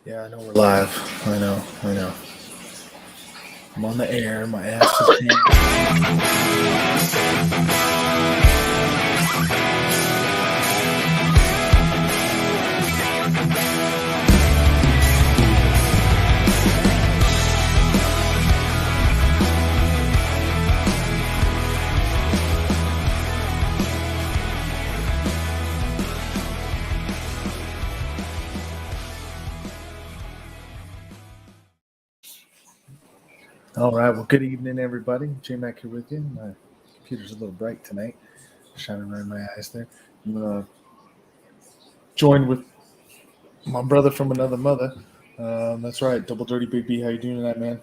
Yeah, I know we're live. I know. I'm on the air. My ass is All right. Well, good evening, everybody. J-Mac here with you. My computer's a little bright tonight, shining right in my eyes there. I'm joined with my brother from another mother. That's right, Double Dirty Big B. How you doing tonight, man?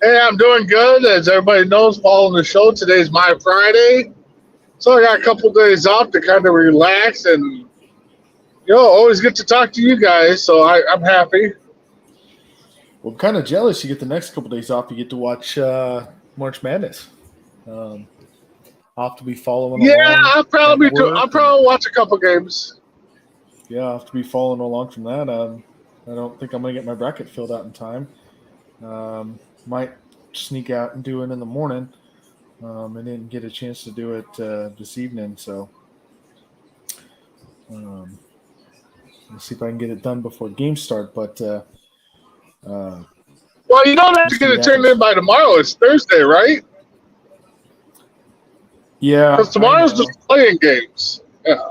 Hey, I'm doing good. As everybody knows, following the show, today's my Friday. So I got a couple of days off to kind of relax and, always get to talk to you guys. So I'm happy. Well, I'm kind of jealous. You get the next couple days off. You get to watch March Madness. I'll have to be following along. Yeah, I'll probably watch a couple games. Yeah, I'll have to be following along from that. I don't think I'm going to get my bracket filled out in time. Might sneak out and do it in the morning. I didn't get a chance to do it this evening, so let's see if I can get it done before games start. But well, you don't have to get it turned in by tomorrow. It's Thursday, right? Yeah, because tomorrow's just playing games. Yeah.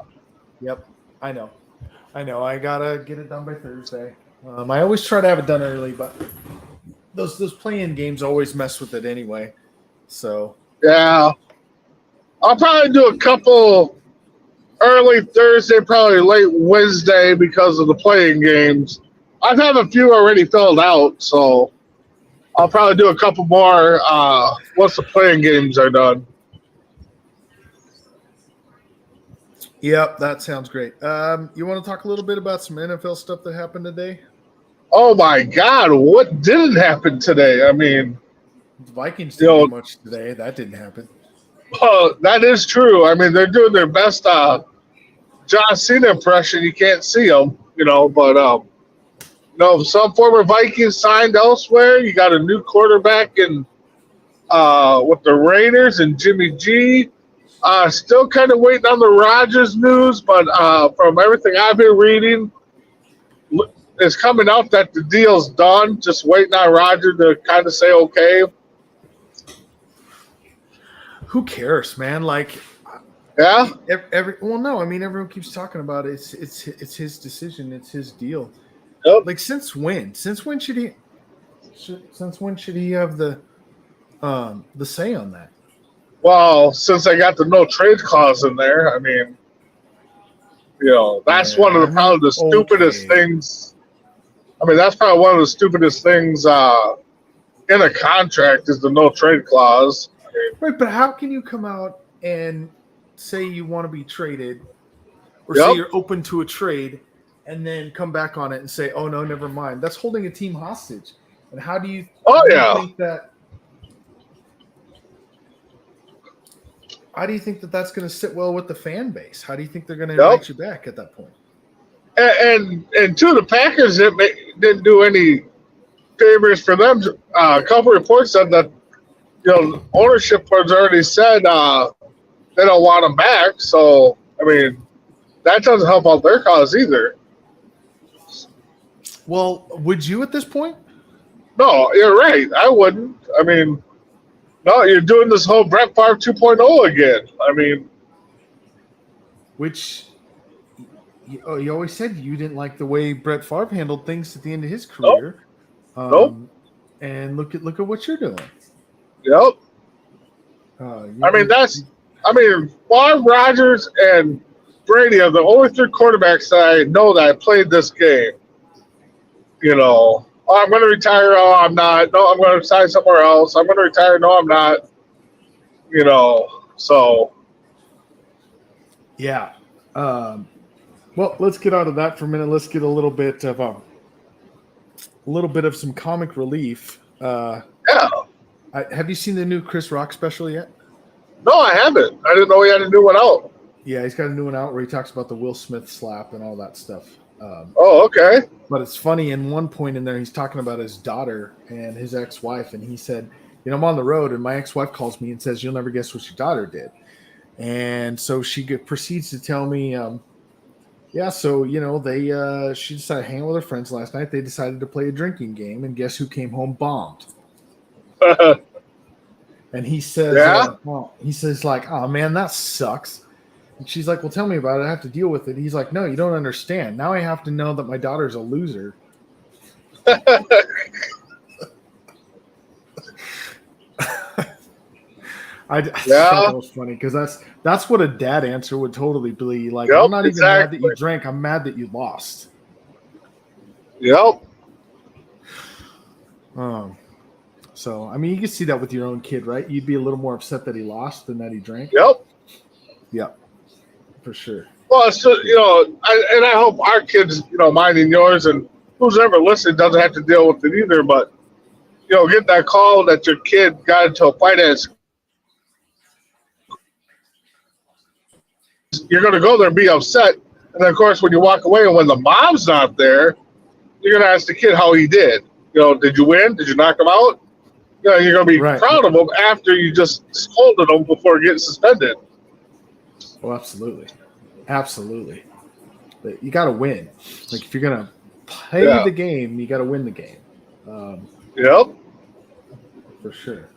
Yep, I know. I gotta get it done by Thursday. I always try to have it done early, but those playing games always mess with it anyway. So yeah, I'll probably do a couple early Thursday, probably late Wednesday because of the playing games. I have a few already filled out, so I'll probably do a couple more once the playing games are done. Yep, that sounds great. You want to talk a little bit about some NFL stuff that happened today? Oh my God, what didn't happen today? I mean, the Vikings didn't do much today. That didn't happen. That is true. I mean, they're doing their best John Cena impression. You can't see them, but some former Vikings signed elsewhere. You got a new quarterback in with the Raiders and Jimmy G. Still kind of waiting on the Rodgers news, but from everything I've been reading, it's coming out that the deal's done. Just waiting on Rodgers to kind of say okay. Who cares, man? Like, yeah. Everyone keeps talking about it. It's his decision. It's his deal. Yep. Like, since when? Since when should he have the say on that? Well, since I got the no trade clause in there, I mean, that's one of probably the stupidest things. I mean, that's probably one of the stupidest things in a contract is the no trade clause. Right, but how can you come out and say you want to be traded or say you're open to a trade and then come back on it and say, oh, no, never mind? That's holding a team hostage. And how do you think that? How do you think that that's going to sit well with the fan base? How do you think they're going to invite you back at that point? And the Packers didn't do any favors for them. A couple reports said that ownership has already said they don't want them back. So I mean, that doesn't help out their cause either. Well, would you at this point? No, you're right. I wouldn't. I mean. No, you're doing this whole Brett Favre 2.0 again. I mean, which you always said you didn't like the way Brett Favre handled things at the end of his career. Nope. And look at what you're doing. Yep. Favre, Rodgers, and Brady are the only three quarterbacks that I know that played this game. Oh, I'm going to retire. Oh, I'm not. No, I'm going to sign somewhere else. I'm going to retire. No, I'm not. So. Yeah. Well, let's get out of that for a minute. Let's get a little bit of some comic relief. Yeah. Have you seen the new Chris Rock special yet? No, I haven't. I didn't know he had a new one out. Yeah, he's got a new one out where he talks about the Will Smith slap and all that stuff. Oh, okay. But it's funny, in one point in there, he's talking about his daughter and his ex-wife, and he said, I'm on the road, and my ex-wife calls me and says, you'll never guess what your daughter did. And so she proceeds to tell me, she decided to hang out with her friends last night. They decided to play a drinking game, and guess who came home bombed? And he says, oh man, that sucks. And she's like, well, tell me about it. I have to deal with it. He's like, no, you don't understand. Now I have to know that my daughter's a loser. I thought that was funny because that's what a dad answer would totally be. Like, I'm not even mad that you drank. I'm mad that you lost. Yep. So, I mean, you can see that with your own kid, right? You'd be a little more upset that he lost than that he drank. Yep. Yep. For sure. Well, it's just, I hope our kids, mine and yours, and who's ever listening doesn't have to deal with it either. But, get that call that your kid got into a fight at school. You're going to go there and be upset. And then, of course, when you walk away and when the mom's not there, you're going to ask the kid how he did. Did you win? Did you knock him out? You're going to be proud of him after you just scolded him before getting suspended. Oh, absolutely. Absolutely. But you got to win. Like, if you're going to play the game, you got to win the game. Yep. For sure.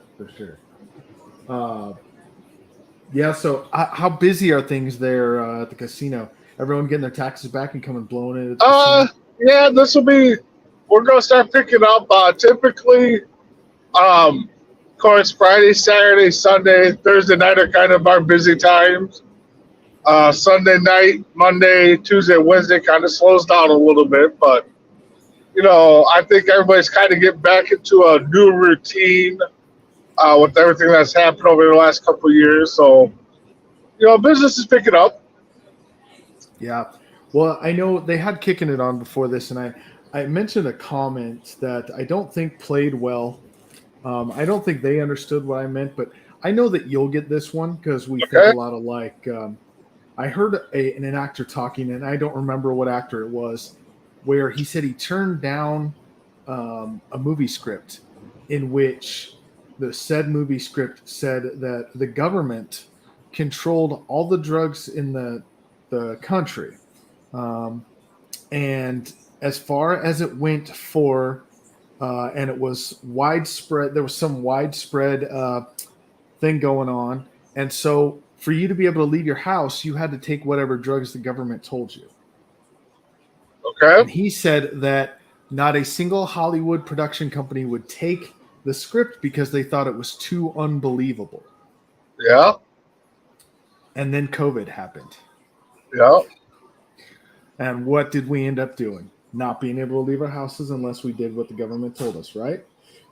So how busy are things there at the casino? Everyone getting their taxes back and coming blowing it at the casino? Yeah, we're going to start picking up typically, of course, Friday, Saturday, Sunday, Thursday night are kind of our busy times. Sunday night, Monday, Tuesday, Wednesday kind of slows down a little bit, but I think everybody's kind of getting back into a new routine with everything that's happened over the last couple of years. So, business is picking up. Yeah. Well, I know they had Kicking It On before this, and I mentioned a comment that I don't think played well. I don't think they understood what I meant, but I know that you'll get this one because we think a lot alike. I heard an actor talking, and I don't remember what actor it was, where he said he turned down a movie script in which the said movie script said that the government controlled all the drugs in the country. And as far as it went for, and it was widespread, there was some widespread thing going on. And so for you to be able to leave your house, you had to take whatever drugs the government told you. Okay. And he said that not a single Hollywood production company would take the script because they thought it was too unbelievable. Yeah. And then COVID happened. Yeah. And what did we end up doing? Not being able to leave our houses unless we did what the government told us, right?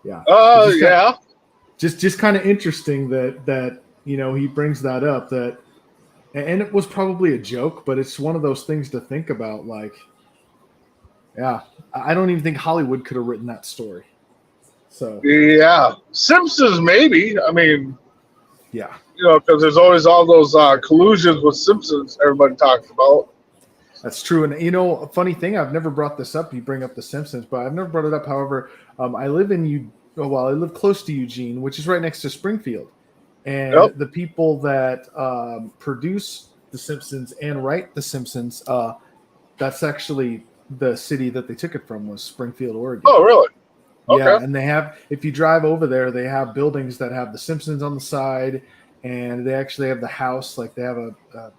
Yeah. Just kind of interesting that he brings that up, and it was probably a joke, but it's one of those things to think about. Like, yeah, I don't even think Hollywood could have written that story. So yeah, Simpsons maybe. I mean, yeah, because there's always all those collusions with Simpsons everybody talks about. That's true. And, a funny thing, I've never brought this up. You bring up The Simpsons, but I've never brought it up. However, I live close to Eugene, which is right next to Springfield. And the people that produce The Simpsons and write The Simpsons, that's actually the city that they took it from, was Springfield, Oregon. Oh, really? Okay. Yeah, and they have, if you drive over there, they have buildings that have The Simpsons on the side, and they actually have the house, like they have a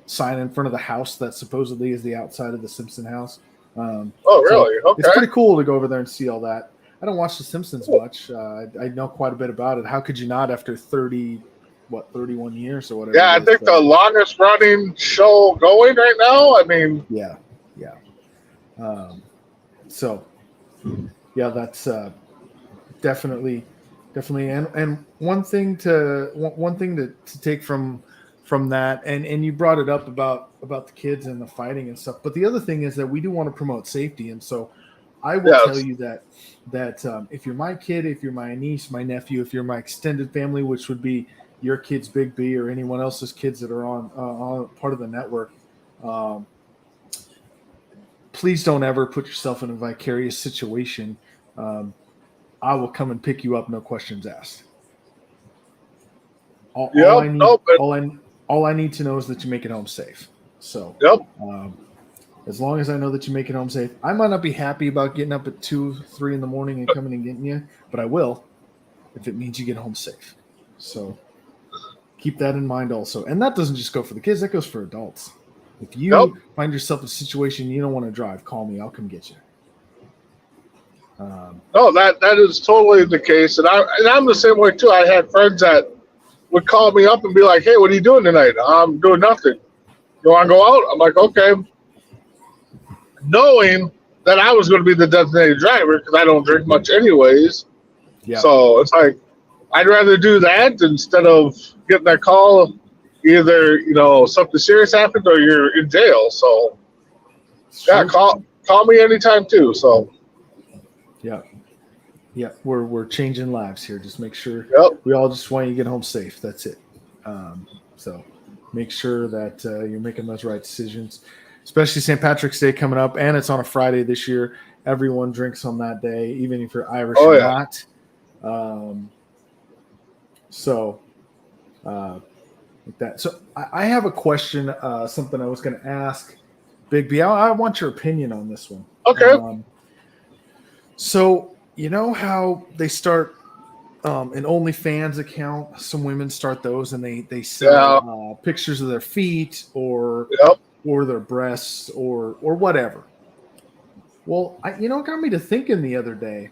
sign in front of the house that supposedly is the outside of the Simpson house. Oh, really? So it's pretty cool to go over there and see all that. I don't watch The Simpsons much. I know quite a bit about it. How could you not after 31 years or whatever? Yeah, I think the longest running show going right now. I mean, yeah. That's definitely, and one thing to take from that, and you brought it up about the kids and the fighting and stuff. But the other thing is that we do want to promote safety, and so I will tell you that if you're my kid, if you're my niece, my nephew, if you're my extended family, which would be your kids, Big B, or anyone else's kids that are on part of the network, please don't ever put yourself in a vicarious situation. I will come and pick you up, no questions asked. All I need to know is that you make it home safe. So, as long as I know that you make it home safe, I might not be happy about getting up at 2, 3 in the morning and coming and getting you, but I will if it means you get home safe. So keep that in mind also. And that doesn't just go for the kids, that goes for adults. If you find yourself in a situation you don't want to drive, call me. I'll come get you. That is totally the case. And I'm the same way too. I had friends that would call me up and be like, hey, what are you doing tonight? I'm doing nothing. You want to go out? I'm like, okay. Knowing that I was going to be the designated driver because I don't drink much anyways. Yeah. So it's like, I'd rather do that instead of getting that call. Either, something serious happened or you're in jail. So, call me anytime too. So, yeah, we're changing lives here. Just make sure we all just want you to get home safe. That's it. So, make sure that you're making those right decisions. Especially St. Patrick's Day coming up, and it's on a Friday this year. Everyone drinks on that day, even if you're Irish or not. Like that. So I have a question, something I was going to ask Big B. I want your opinion on this one. Okay. So you know how they start an OnlyFans account? Some women start those, and they sell pictures of their feet or their breasts or whatever. Well, it got me to thinking the other day.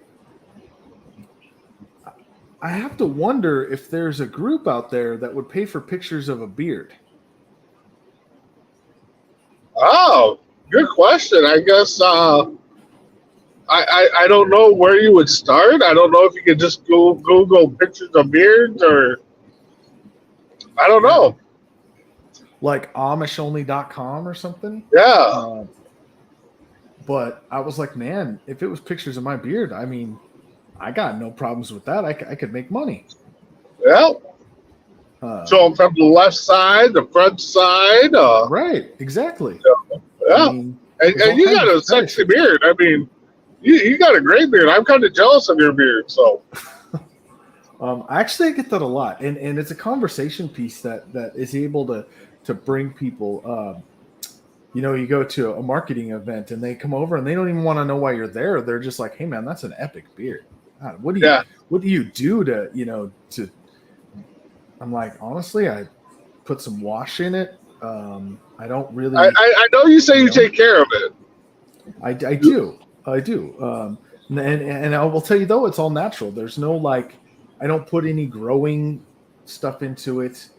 I have to wonder if there's a group out there that would pay for pictures of a beard. Oh, good question. I guess I don't know where you would start. I don't know if you could just Google pictures of beards or I don't know. Like AmishOnly.com or something? Yeah. But I was like, man, if it was pictures of my beard, I mean, I got no problems with that. I could make money. Yeah. Show them from the left side, the front side. Right. Exactly. Yeah. I mean, and you got a sexy beard. I mean, you got a great beard. I'm kind of jealous of your beard. So. Actually, I get that a lot, and it's a conversation piece that is able to bring people. You go to a marketing event and they come over and they don't even want to know why you're there. They're just like, "Hey, man, that's an epic beard. God, what do you do to?" I'm like, honestly, I put some wash in it. I don't really. I know you say you take care of it. I do. And I will tell you though, it's all natural. There's no I don't put any growing stuff into it.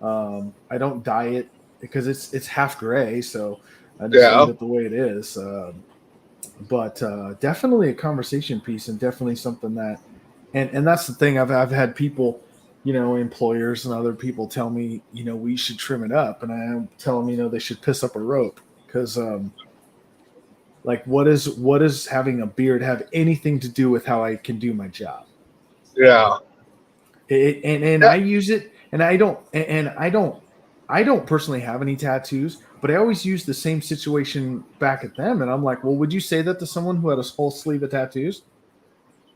I don't dye it because it's half gray, so I just leave it the way it is. But definitely a conversation piece, and definitely something that, and that's the thing. I've had people, employers and other people tell me, we should trim it up, and I tell them, they should piss up a rope because, what does having a beard have anything to do with how I can do my job? Yeah. I use it, and I don't personally have any tattoos, but I always use the same situation back at them. And I'm like, well, would you say that to someone who had a whole sleeve of tattoos?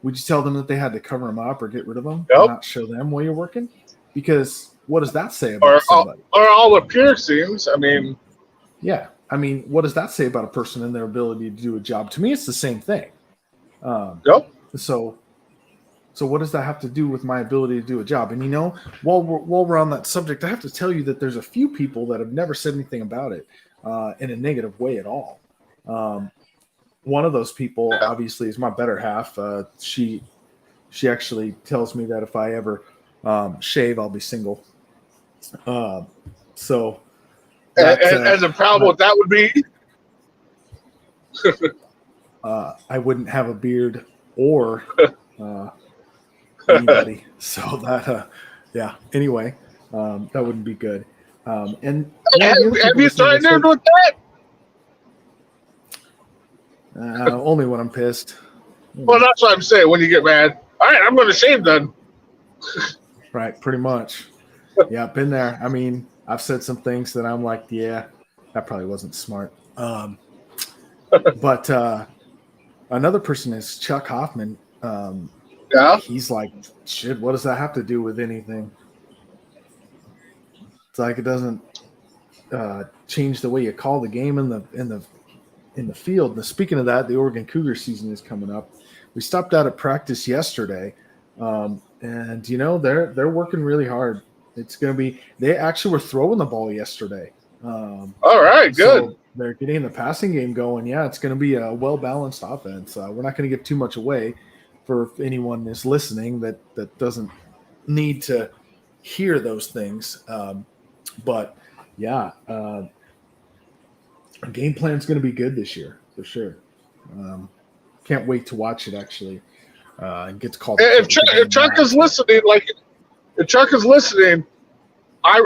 Would you tell them that they had to cover them up or get rid of them and not show them while you're working? Because what does that say about somebody? Or all the piercings. I mean, yeah. I mean, what does that say about a person and their ability to do a job? To me, it's the same thing. So what does that have to do with my ability to do a job? And while we're on that subject, I have to tell you that there's a few people that have never said anything about it in a negative way at all. One of those people, obviously, is my better half. She actually tells me that if I ever shave, I'll be single. And the problem with that would be I wouldn't have a beard or anybody. So that, Anyway, that wouldn't be good. And have you started with that? Only when I'm pissed. Well, that's what I'm saying. When you get mad, all right, I'm going to shave then. Right, pretty much. Yeah, been there. I mean, I've said some things that I'm like, yeah, that probably wasn't smart. But another person is Chuck Hoffman. Yeah. He's like, shit, what does that have to do with anything? It's like it doesn't change the way you call the game in the field. Now, speaking of that, the Oregon Cougar season is coming up. We stopped out at practice yesterday, and they're working really hard. It's going to be. They actually were throwing the ball yesterday. All right, good. So they're getting the passing game going. Yeah, it's going to be a well balanced offense. We're not going to give too much away for if anyone is listening that doesn't need to hear those things. But yeah, our game plan is going to be good this year for sure. Can't wait to watch it actually. It gets called. If Chuck is listening, I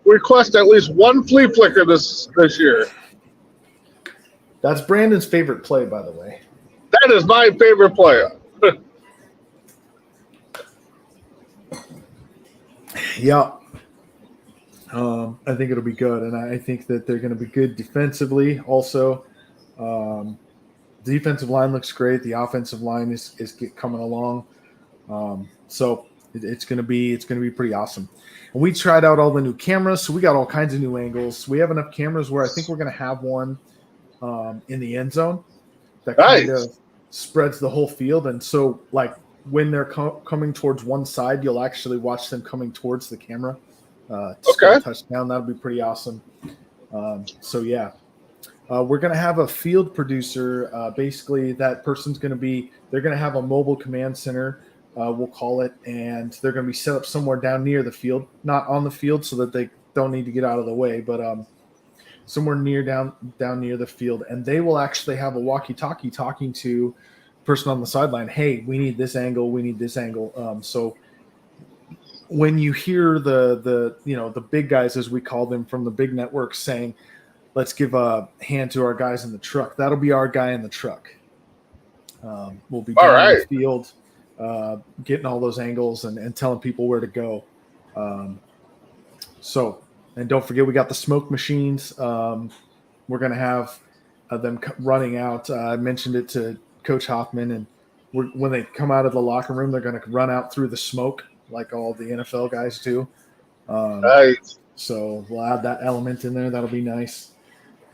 request at least one flea flicker this year. That's Brandon's favorite play, by the way. That is my favorite player. Yeah. I think it'll be good, and I think that they're going to be good defensively. Also, the defensive line looks great. The offensive line is coming along. So it's going to be pretty awesome. And we tried out all the new cameras, so we got all kinds of new angles. We have enough cameras where I think we're going to have one in the end zone that kind of spreads the whole field. And so, like when they're coming towards one side, you'll actually watch them coming towards the camera. To score a touchdown. That'll be pretty awesome. So yeah, we're going to have a field producer. Basically, that person's going to be. They're going to have a mobile command center. We'll call it, and they're going to be set up somewhere down near the field, not on the field, so that they don't need to get out of the way, but somewhere down near the field, and they will actually have a walkie-talkie talking to the person on the sideline. Hey, we need this angle. We need this angle. So when you hear the big guys, as we call them, from the big networks saying, let's give a hand to our guys in the truck, that'll be our guy in the truck. We'll be down in the field, getting all those angles and telling people where to go. And don't forget, we got the smoke machines. We're going to have them running out. I mentioned it to Coach Hoffman, and when they come out of the locker room, they're going to run out through the smoke like all the NFL guys do. Nice. So we'll add that element in there. That'll be nice.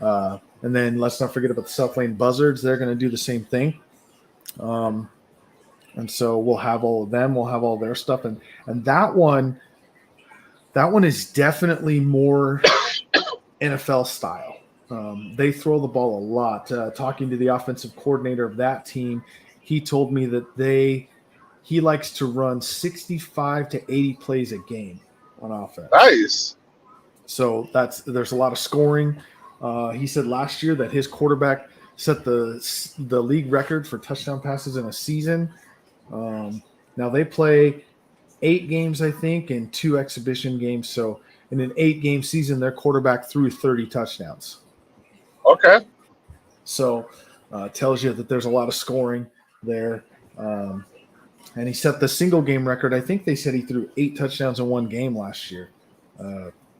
And then let's not forget about the South Lane Buzzards. They're going to do the same thing. And so we'll have all of them. We'll have all their stuff. And that one is definitely more NFL style. They throw the ball a lot. Talking to the offensive coordinator of that team, he told me that he likes to run 65 to 80 plays a game on offense. Nice. So there's a lot of scoring. He said last year that his quarterback set the league record for touchdown passes in a season. Now they play 8 games, I think, and 2 exhibition games. So in an 8-game season, their quarterback threw 30 touchdowns. Okay. So tells you that there's a lot of scoring there. And he set the single game record. I think they said he threw 8 touchdowns in one game last year.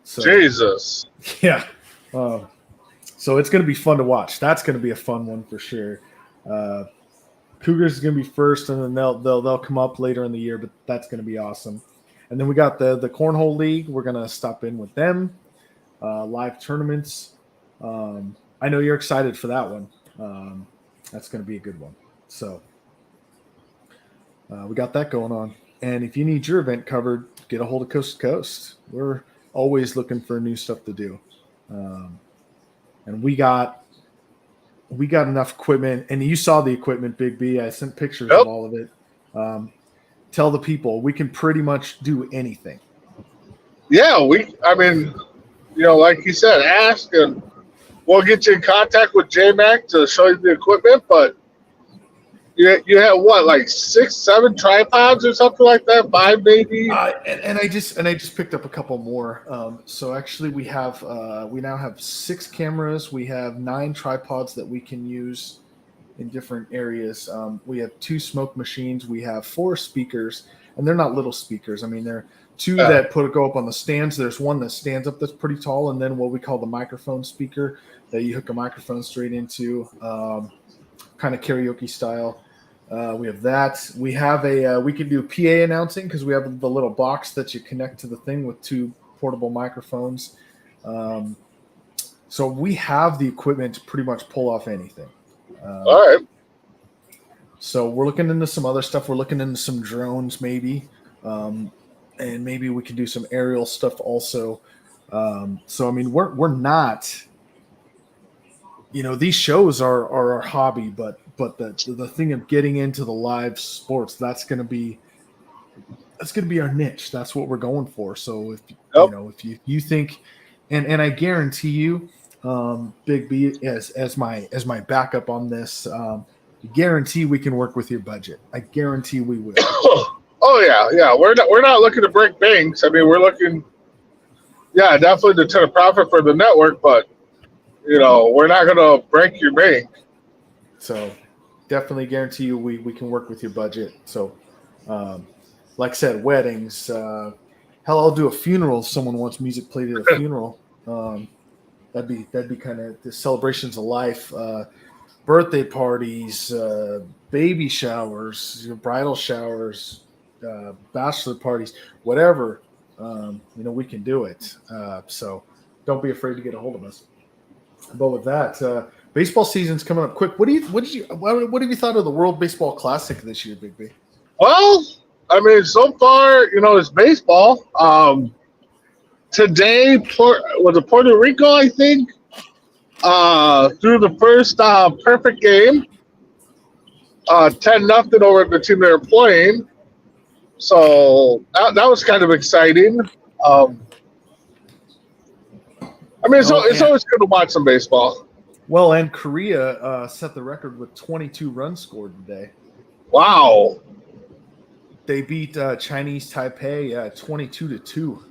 Jesus. Yeah. So it's going to be fun to watch. That's going to be a fun one for sure. Cougars is going to be first, and then they'll come up later in the year, but that's going to be awesome. And then we got the Cornhole League. We're going to stop in with them. Live tournaments. I know you're excited for that one. That's going to be a good one. So we got that going on. And if you need your event covered, get a hold of Coast to Coast. We're always looking for new stuff to do. And we got enough equipment, and you saw the equipment, Big B. I sent pictures of all of it. Tell the people we can pretty much do anything. Yeah, like you said, ask, and we'll get you in contact with JMac to show you the equipment. But you have what, like 6, 7 tripods or something like that? 5 maybe. And I just picked up a couple more. So actually, we now have 6 cameras. We have 9 tripods that we can use in different areas. We have 2 smoke machines. We have 4 speakers, and they're not little speakers. I mean, they're 2 that go up on the stands. There's one that stands up that's pretty tall, and then what we call the microphone speaker that you hook a microphone straight into, kind of karaoke style. We have that. We have we can do PA announcing because we have the little box that you connect to the thing with 2 portable microphones. So we have the equipment to pretty much pull off anything. All right. So we're looking into some other stuff. We're looking into some drones maybe. And maybe we can do some aerial stuff also. So, I mean, we're not, these shows are our hobby, but the thing of getting into the live sports, that's going to be our niche. That's what we're going for. So if you think, and I guarantee you, Big B as my backup on this, guarantee we can work with your budget. I guarantee we will. Oh yeah. We're not looking to break banks. I mean, we're looking, definitely to turn a profit for the network, but we're not going to break your bank. So definitely guarantee you we can work with your budget. So, like I said, weddings. Hell, I'll do a funeral if someone wants music played at a funeral. That'd be kind of the celebrations of life. Birthday parties, baby showers, bridal showers, bachelor parties, whatever. We can do it. So don't be afraid to get a hold of us. But with that, baseball season's coming up quick. What have you thought of the World Baseball Classic this year, Big B? Well, I mean, so far, it's baseball. Today, was it Puerto Rico, I think, through the first perfect game, 10-0 over the team they were playing. So that was kind of exciting. I mean, it's always good to watch some baseball. Well, and Korea set the record with 22 runs scored today. Wow. They beat Chinese Taipei 22-2.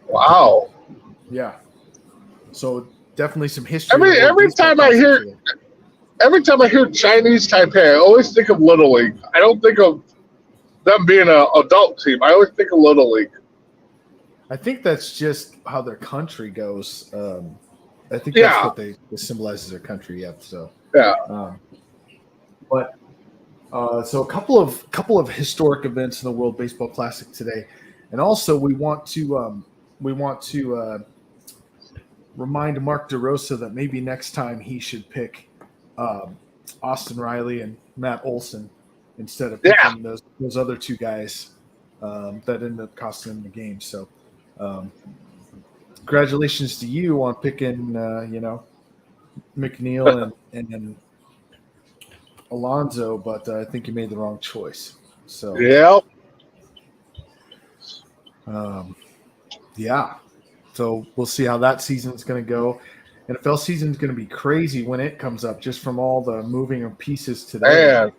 Wow. Yeah. So definitely some history. I mean, every time I hear Chinese Taipei, I always think of Little League. I don't think of them being an adult team. I always think of Little League. I think that's just how their country goes. I think that's what they symbolizes their country. Yeah. So so a couple of historic events in the World Baseball Classic today, and also we want to remind Mark DeRosa that maybe next time he should pick Austin Riley and Matt Olson instead of picking those other 2 guys that ended up costing him the game. So congratulations to you on picking McNeil and Alonso, but I think you made the wrong choice. So so we'll see how that season's going to go. NFL season's going to be crazy when it comes up, just from all the moving of pieces today.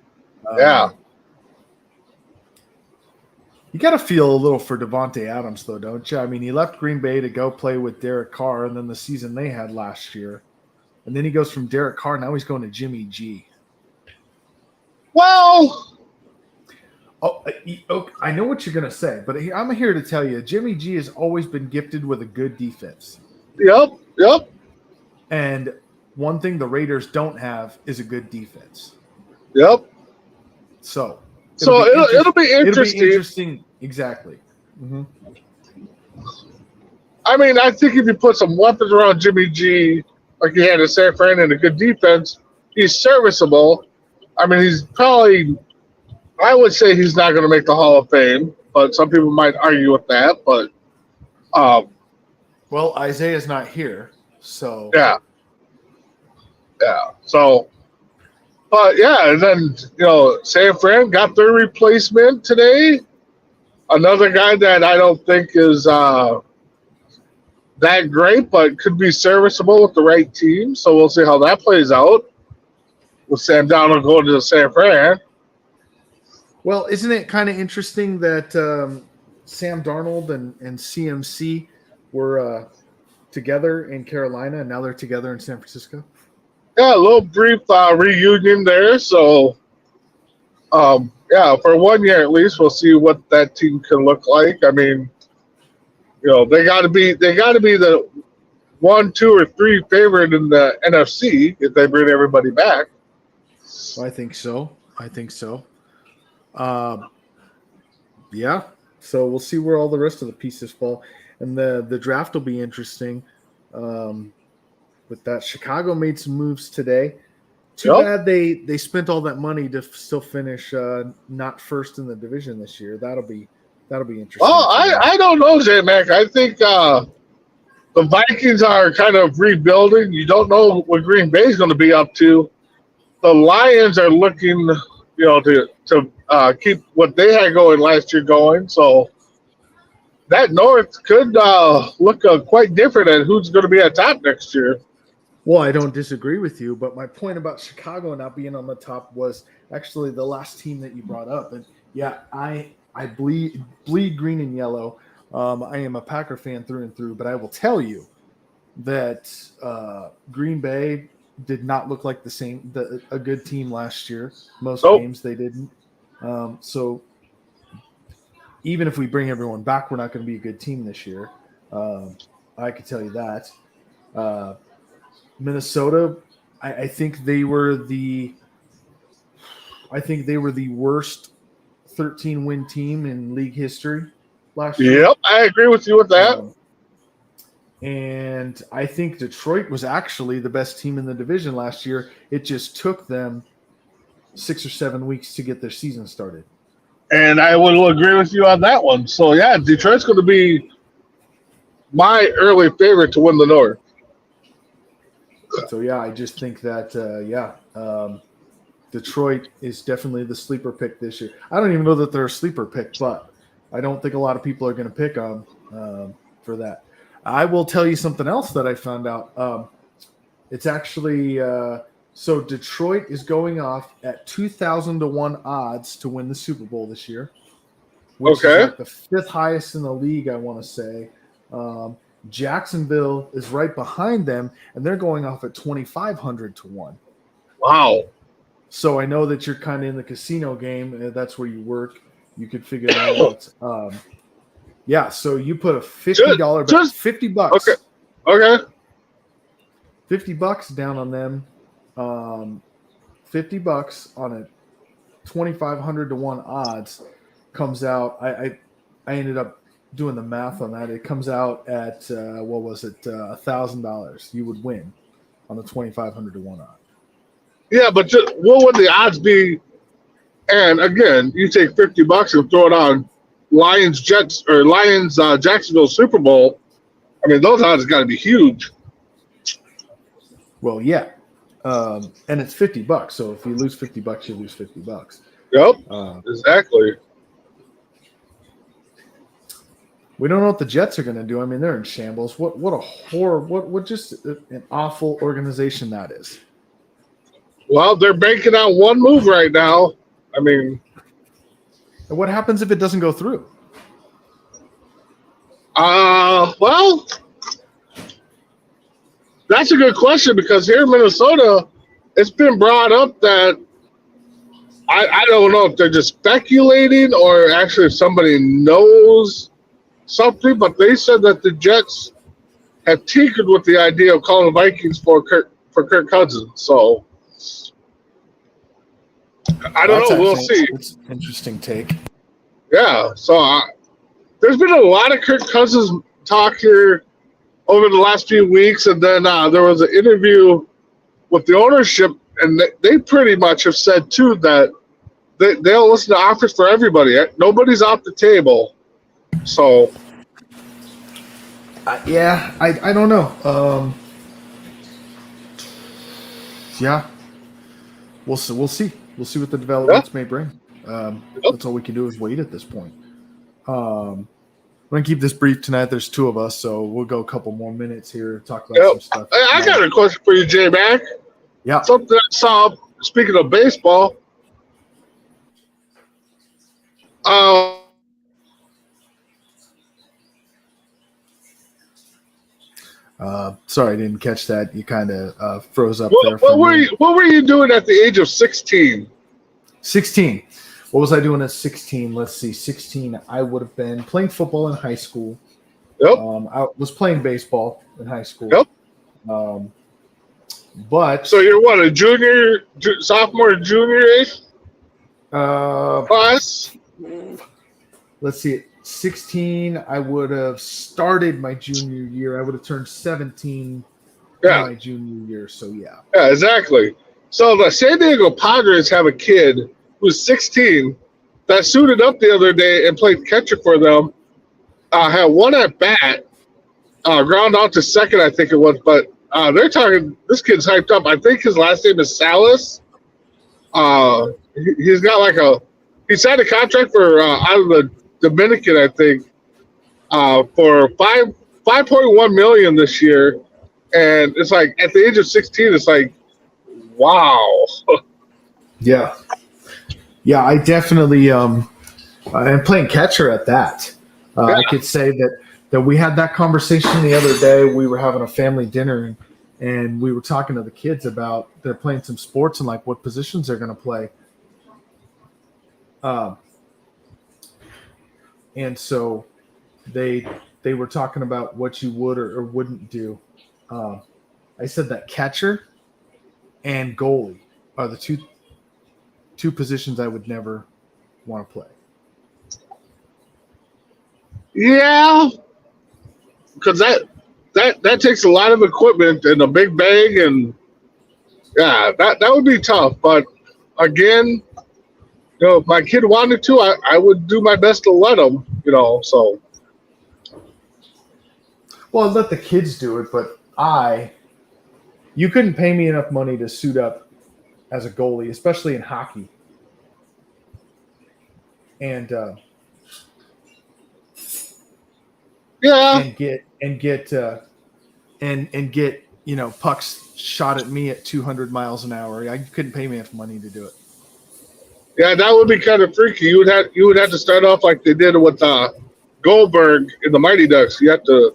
You got to feel a little for Devontae Adams, though, don't you? I mean, he left Green Bay to go play with Derek Carr, and then the season they had last year. And then he goes from Derek Carr, now he's going to Jimmy G. Well, I know what you're going to say, but I'm here to tell you, Jimmy G has always been gifted with a good defense. Yep. And one thing the Raiders don't have is a good defense. Yep. So it'll be interesting. Exactly. Mm-hmm. I mean, I think if you put some weapons around Jimmy G, like he had in San Fran, and a good defense, he's serviceable. I mean, he's probably, I would say he's not going to make the Hall of Fame, but some people might argue with that. But, well, Isaiah's not here, so yeah. So, but yeah, and then San Fran got their replacement today. Another guy that I don't think is that great, but could be serviceable with the right team. So we'll see how that plays out with Sam Darnold going to San Fran. Well, isn't it kind of interesting that Sam Darnold and CMC were together in Carolina, and now they're together in San Francisco? Yeah, a little brief reunion there. So, yeah, for 1 year at least, we'll see what that team can look like. I mean, they got to be the 1, 2, or 3 favorite in the NFC if they bring everybody back. I think so. I think so. Uh, yeah. So we'll see where all the rest of the pieces fall, and the draft will be interesting. Um, with that, Chicago made some moves today. Too Yep. bad they spent all that money to still finish not first in the division this year. That'll be interesting Well, for them. I don't know, J Mac. I think the Vikings are kind of rebuilding. You don't know what Green Bay is going to be up to. The Lions are looking, to keep what they had going last year going. So that North could look quite different at who's going to be at top next year. Well, I don't disagree with you, but my point about Chicago not being on the top was actually the last team that you brought up. And yeah, I bleed green and yellow. I am a Packer fan through and through, but I will tell you that Green Bay did not look like a good team last year. Most Nope. games they didn't. So even if we bring everyone back, we're not going to be a good team this year. I could tell you that. Minnesota, I think they were the worst 13-win team in league history last year. Yep, I agree with you with that. And I think Detroit was actually the best team in the division last year. It just took them 6 or 7 weeks to get their season started. And I will agree with you on that one. So, yeah, Detroit's going to be my early favorite to win the North. So, yeah, I just think that, Detroit is definitely the sleeper pick this year. I don't even know that they're a sleeper pick, but I don't think a lot of people are going to pick them for that. I will tell you something else that I found out. It's actually so Detroit is going off at 2,000 to 1 odds to win the Super Bowl this year, which Okay. is like the 5th highest in the league, I want to say. Jacksonville is right behind them, and they're going off at 2,500 to 1. Wow. So I know that you're kind of in the casino game. That's where you work. You could figure that out. Yeah, so you put a $50 bet, $50. Okay. $50 down on them. $50 on a 2,500 to 1 odds comes out. I ended up doing the math on that. It comes out at $1,000. You would win on the 2,500 to 1 odd. Yeah, but what would the odds be? And again, you take $50 and throw it on Lions Jacksonville Super Bowl. I mean, those odds got to be huge. Well, yeah, and it's $50. So if you lose $50, you lose $50. Yep, exactly. We don't know what the Jets are going to do. I mean, they're in shambles. What a horror! What just an awful organization that is. Well, they're banking on one move right now. I mean, and what happens if it doesn't go through? Well, that's a good question because here in Minnesota, it's been brought up that I don't know if they're just speculating or actually if somebody knows something, but they said that the Jets have tinkered with the idea of calling the Vikings for Kirk Cousins. So I don't know. We'll see. It's an interesting take. Yeah. So there's been a lot of Kirk Cousins talk here over the last few weeks, and then there was an interview with the ownership, and they pretty much have said too that they'll listen to offers for everybody. Nobody's off the table. So yeah, I don't know. Yeah, we'll see. We'll see what the developments may bring. That's all we can do is wait at this point. We're going to keep this brief tonight. There's 2 of us, so we'll go a couple more minutes here, talk about some stuff. I got a question for you, J-Mac. Yeah. Something I saw, speaking of baseball, Sorry, I didn't catch that. You kind of froze up there. What were you doing at the age of 16? 16. What was I doing at 16? Let's see. 16, I would have been playing football in high school. Yep. I was playing baseball in high school. Yep. But So you're what, a junior, sophomore, junior age class? let's see. At 16, I would have started my junior year. I would have turned 17 my junior year. So, yeah. Yeah, exactly. So the San Diego Padres have a kid who's 16 that suited up the other day and played catcher for them. Had one at bat, ground out to second, I think it was. But they're talking. This kid's hyped up. I think his last name is Salas. He's got he signed a contract for out of the Dominican, I think, for $5.1 million this year, and it's like at the age of 16, it's like, wow. Yeah. Yeah, I definitely I'm playing catcher at that. I could say that we had that conversation the other day. We were having a family dinner and we were talking to the kids about they're playing some sports and like what positions they're going to play. And so they were talking about what you would or wouldn't do. I said that catcher and goalie are the two positions I would never want to play. Yeah, because that takes a lot of equipment and a big bag, and yeah, that would be tough. But again, if my kid wanted to, I would do my best to let him. So. Well, I'd let the kids do it, but you couldn't pay me enough money to suit up as a goalie, especially in hockey. And yeah, and get pucks shot at me at 200 miles an hour. I couldn't pay me enough money to do it. Yeah, that would be kind of freaky. You would have to start off like they did with Goldberg in the Mighty Ducks. You have to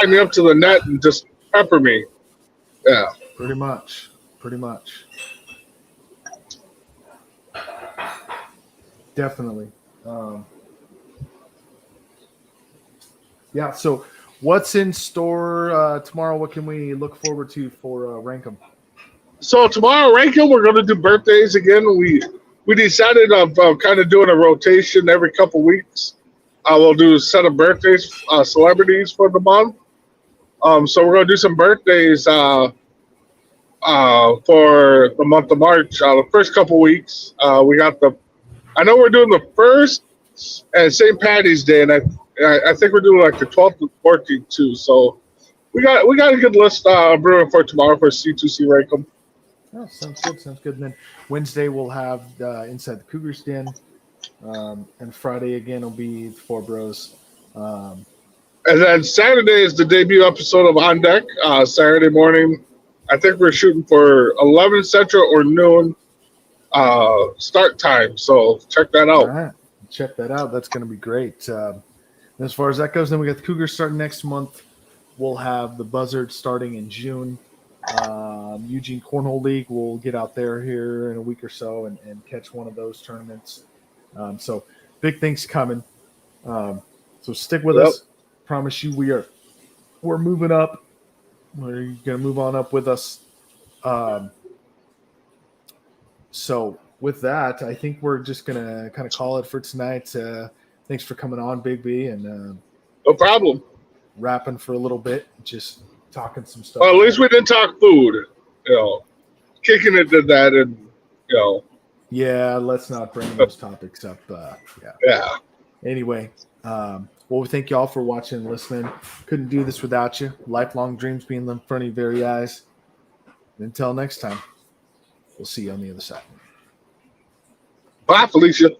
tie me up to the net and just pepper me. Yeah, pretty much. Definitely. Yeah. So, what's in store tomorrow? What can we look forward to for Rankum? So tomorrow, Rankum, we're going to do birthdays again. We decided of kind of doing a rotation every couple weeks. We'll do a set of birthdays, celebrities for the month. So we're going to do some birthdays for the month of March. The first couple weeks, we got I know we're doing the first and St. Patty's Day, and I think we're doing like the 12th and 14th too. So we got a good list brewing for tomorrow for C2C Rankum. Oh, sounds good. And then Wednesday we'll have Inside the Cougars Den, and Friday again will be the Four Bros. And then Saturday is the debut episode of On Deck. Saturday morning, I think we're shooting for 11 Central or noon start time. So check that out. All right. Check that out. That's going to be great. As far as that goes, then we got the Cougars starting next month. We'll have the Buzzards starting in June. Eugene Cornhole League, we'll get out there here in a week or so and catch one of those tournaments. So big things coming. So stick with us. Promise you we're moving up. We're going to move on up with us. So with that, I think we're just going to kind of call it for tonight. Thanks for coming on, Big B, and no problem. Rapping for a little bit, just talking some stuff. Well, at least we didn't talk food. Kicking it to that, and Yeah, let's not bring those topics up. Yeah. Anyway, we thank you all for watching and listening. Couldn't do this without you. Lifelong dreams being in front of your very eyes. Until next time, we'll see you on the other side. Bye, Felicia.